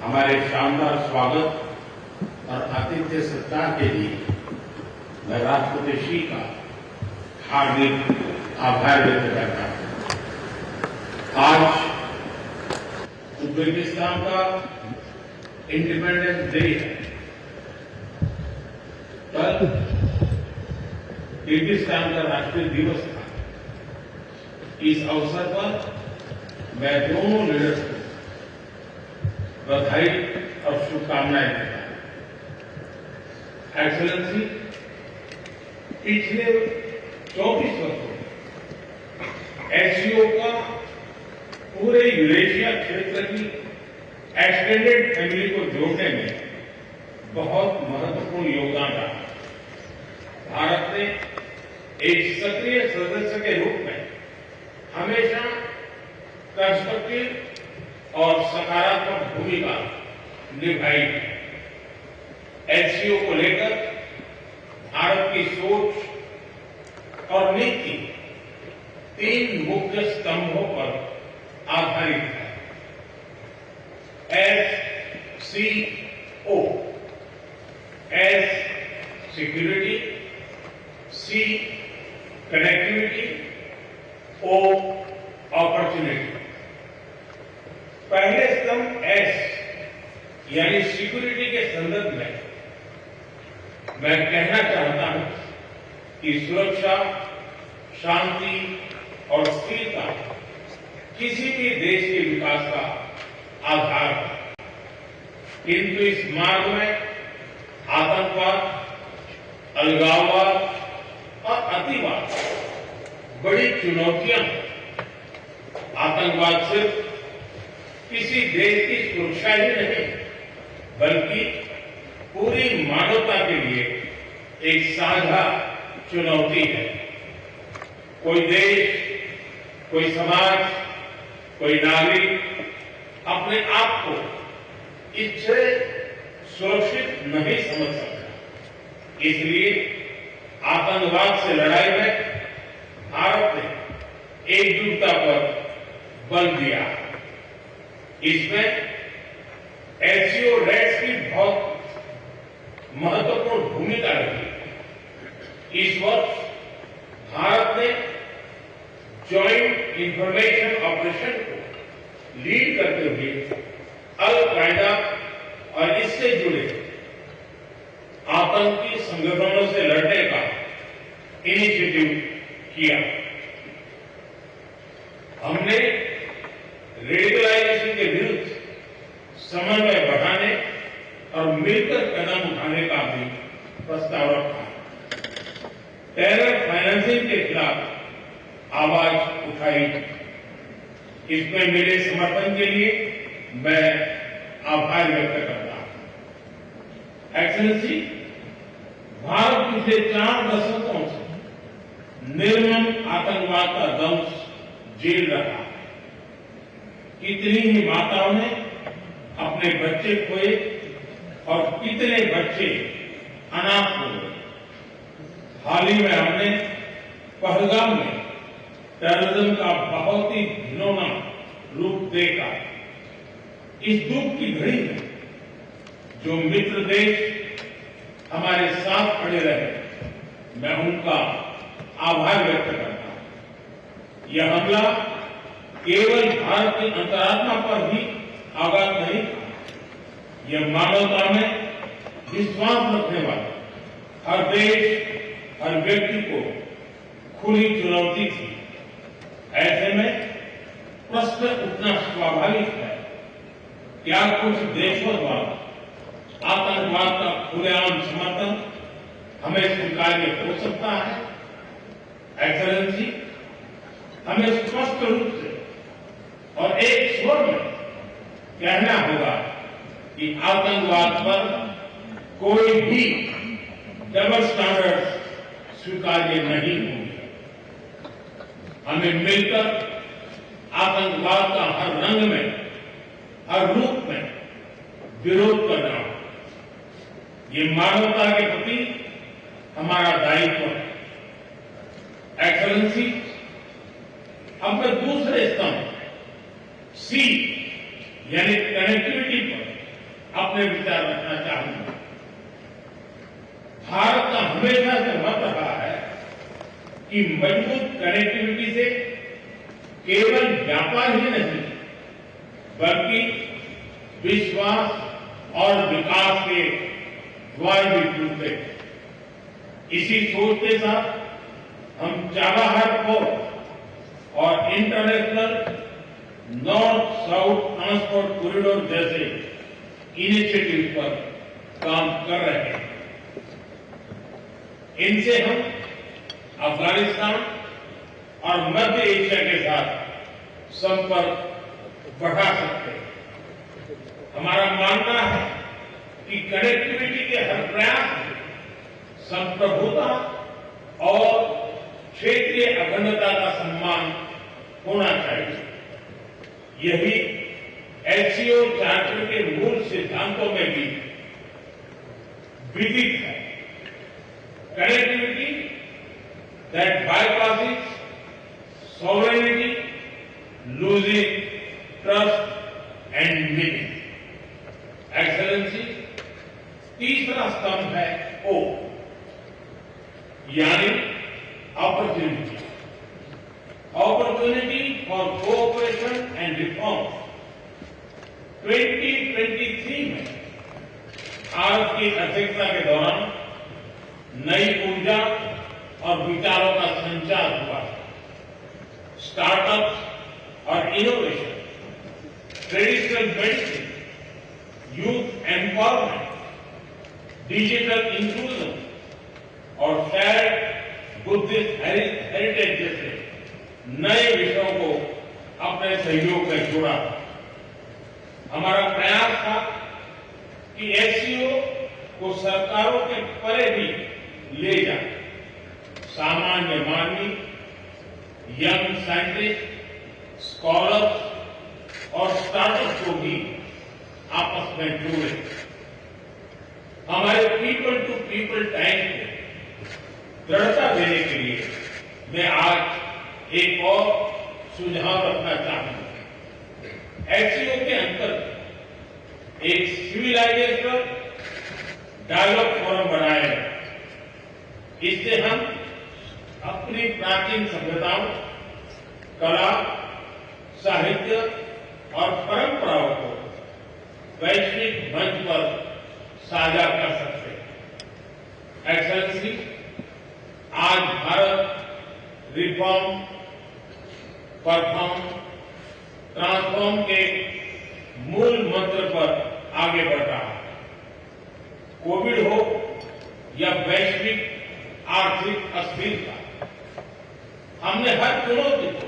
हमारे शानदार स्वागत और आतिथ्य सत्कार के लिए मैं राष्ट्रपति श्री का हार्दिक आभार व्यक्त करता हूं। आज उज्बेकिस्तान का इंडिपेंडेंस डे है। कल किर्गिस्तान का राष्ट्रीय दिवस था। इस अवसर पर मैं दोनों लीडर्स को बधाई और शुभकामनाएं देता हूं। एक्सेलेंसी, पिछले 24 वर्षों में एससीओ का पूरे यूरेशिया क्षेत्र की एक्सटेंडेड फैमिली को जोड़ने में बहुत महत्वपूर्ण योगदान रहा। भारत ने एक सक्रिय सदस्य के रूप में हमेशा कंस्ट्रक्टिव और सकारात्मक भूमिका निभाई है। एससीओ को लेकर भारत की सोच और नीति 3 मुख्य स्तंभों पर आधारित है। एससीओ, एस सिक्योरिटी, सी कनेक्टिविटी, ओ अपॉर्चुनिटी। पहले स्तंभ एस यानी सिक्योरिटी के संदर्भ में मैं कहना चाहता हूं कि सुरक्षा, शांति और स्थिरता किसी भी देश के विकास का आधार है। किंतु इस मार्ग में आतंकवाद, अलगाववाद और अतिवाद बड़ी चुनौतियां हैं। आतंकवाद सिर्फ किसी देश की सुरक्षा ही नहीं बल्कि पूरी मानवता के लिए एक साझा चुनौती है। कोई देश, कोई समाज, कोई नागरिक अपने आप को इससे सुरक्षित नहीं समझ सकता। इसलिए आतंकवाद से लड़ाई में भारत ने एकजुटता पर बल दिया। इसमें एससीओ रेट्स की बहुत महत्वपूर्ण भूमिका रही। इस वर्ष भारत ने जॉइंट इंफॉर्मेशन ऑपरेशन को लीड करते हुए अल कायदा और इससे जुड़े आतंकी संगठनों से लड़ने का इनिशिएटिव किया। हमने रेडिकलाइजेशन के विरुद्ध समन्वय बढ़ाने और मिलकर कदम उठाने का भी प्रस्ताव रखा। टेरर फाइनेंसिंग के खिलाफ आवाज उठाई। इसमें मेरे समर्थन के लिए मैं आभार व्यक्त करता हूं। एक्सेलेंसी, भारत पिछले 4 दशकों से निर्मम आतंकवाद का दंश झेल रहा है। कितनी ही माताओं ने अपने बच्चे खोए और कितने बच्चे अनाथ हो गए। हाल ही में हमने पहलगाम में टेररिज्म का बहुत ही घिनौना रूप देखा। इस दुख की घड़ी में जो मित्र देश हमारे साथ खड़े रहे, मैं उनका आभार व्यक्त करता हूं। यह हमला केवल भारत की अंतरात्मा पर ही आघात नहीं था। यह मानवता में विश्वास रखने वाले हर देश, हर व्यक्ति को खुली चुनौती थी। ऐसे में प्रश्न उठना स्वाभाविक है, क्या कुछ देशों द्वारा आतंकवाद का खुलेआम समर्थन हमें स्वीकार्य हो सकता है? एक्सेलेंसी, हमें स्पष्ट रूप से और एक स्वर में कहना होगा कि आतंकवाद पर कोई भी डबल स्टैंडर्ड स्वीकार्य नहीं होंगे। हमें मिलकर आतंकवाद का हर रंग में, हर रूप में विरोध करना होगा। ये मानवता के प्रति हमारा दायित्व है। एक्सेलेंसी, अब मैं दूसरे स्तंभ सी यानी कनेक्टिविटी पर अपने विचार रखना चाहूंगा। भारत का हमेशा से मत रहा है कि मजबूत कनेक्टिविटी से केवल व्यापार ही नहीं बल्कि विश्वास और विकास के द्वार भी खुलते हैं। इसी सोच के साथ हम चाबहार पोर्ट और international north south transport corridor जैसे इनिशिएटिव पर काम कर रहे हैं। इनसे हम अफगानिस्तान और मध्य एशिया के साथ संपर्क बढ़ा सकते हैं। हमारा मानना है कि कनेक्टिविटी के हर प्रयास में संप्रभुता और क्षेत्रीय अखंडता का सम्मान होना चाहिए। यही एससीओ चार्टर के मूल सिद्धांतों में भी विदित है। Connectivity that bypasses sovereignty, losing trust and meaning. Excellency, तीसरा स्तंभ है ओ यानी opportunity. Opportunity for cooperation and reform. 2023 में भारत की अध्यक्षता के दौरान नई ऊर्जा और विचारों का संचार हुआ। स्टार्टअप्स और innovation, traditional medicine, youth empowerment, digital inclusion और शेयर्ड बुद्धिस्ट हेरिटेज जैसे नए विषयों को अपने सहयोग में जोड़ा। हमारा प्रयास था कि एससीओ को सरकारों के परे भी ले जाए। सामान्य मानवी, यंग साइंटिस्ट, स्कॉलर्स और स्टार्टअप को भी आपस में जोड़े। हमारे पीपल टू पीपल टाइम को दृढ़ता देने के लिए मैं आज एक और सुझाव रखना चाहूंगा। एससीओ के अंतर्गत एक सिविलाइजेशन डायलॉग फोरम बनाया गया। इससे हम अपनी प्राचीन सभ्यताओं, कला, साहित्य और परंपराओं को वैश्विक मंच पर साझा कर सकते हैं। एक्सेलेंसी, आज भारत रिफॉर्म, परफॉर्म, ट्रांसफॉर्म के मूल मंत्र पर आगे बढ़ रहा है। कोविड हो या वैश्विक आर्थिक अस्थिरता, हमने हर चुनौती को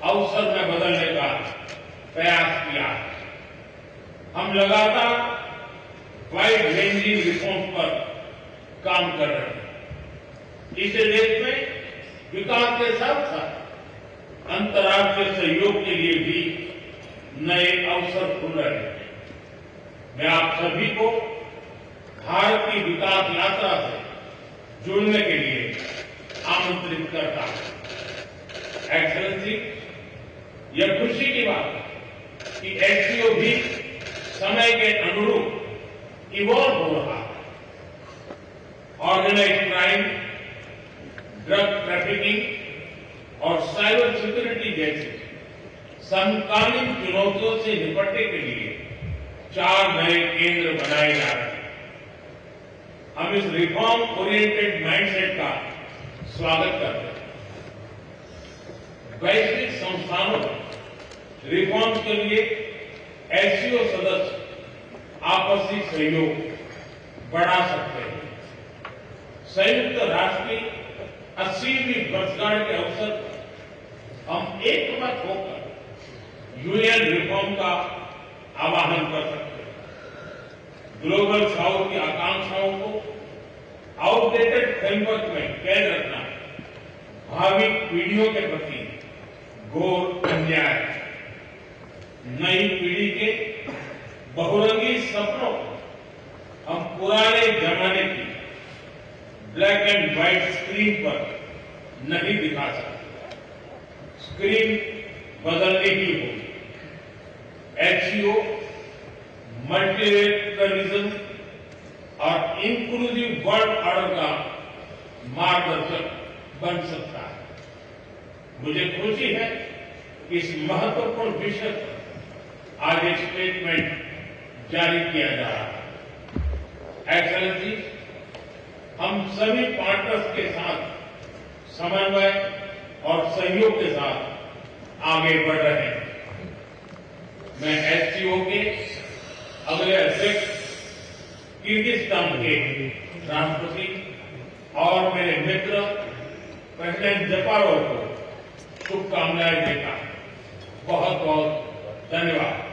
अवसर में बदलने का प्रयास किया है। हम लगातार वाइड रेंजिंग रिफॉर्म पर काम कर रहे हैं। इसे देश में विकास के साथ साथ अंतर्राष्ट्रीय सहयोग के लिए भी नए अवसर खुल रहे हैं। मैं आप सभी को भारत की विकास यात्रा से जुड़ने के लिए आमंत्रित करता हूं। एक्सेलेंसी, यह खुशी की बात है कि एससीओ भी समय के अनुरूप इवॉल्व हो रहा है। ऑर्गेनाइज्ड क्राइम, ड्रग ट्रैफिकिंग और साइबर सिक्योरिटी जैसे समकालीन चुनौतियों से निपटने के लिए 4 नए केंद्र बनाए जा रहे हैं। हम इस रिफॉर्म ओरिएंटेड माइंडसेट का स्वागत करते हैं। वैश्विक संस्थानों में रिफॉर्म्स के लिए एससीओ सदस्य आपसी सहयोग बढ़ा सकते हैं। संयुक्त राष्ट्र की 80वीं वर्षगांठ के अवसर पर हम एकमत होकर यूएन रिफॉर्म का आह्वान कर सकते हैं। ग्लोबल साउथ की आकांक्षाओं को आउटडेटेड फ्रेमवर्क में कैद रखना भावी पीढ़ियों के प्रति घोर अन्याय है। नई पीढ़ी के बहुरंगी सपनों को हम पुराने जमाने की ब्लैक एंड व्हाइट स्क्रीन पर नहीं दिखा सकते। स्क्रीन बदलनी ही होगी। एचसीओ मल्टीलेटरलिज्म और इंक्लूसिव वर्ल्ड ऑर्डर का मार्गदर्शक बन सकता है। मुझे खुशी है कि इस महत्वपूर्ण विषय पर आज एक स्टेटमेंट जारी किया जा रहा है। एक्सेलेंसी, हम सभी पार्टनर्स के साथ समन्वय और सहयोग के साथ आगे बढ़ रहे हैं। मैं एससीओ के अगले अध्यक्ष किर्गिस्तान के राष्ट्रपति और मेरे मित्र प्रेसिडेंट जपारोव को शुभकामनाएं देता हूं। बहुत बहुत धन्यवाद।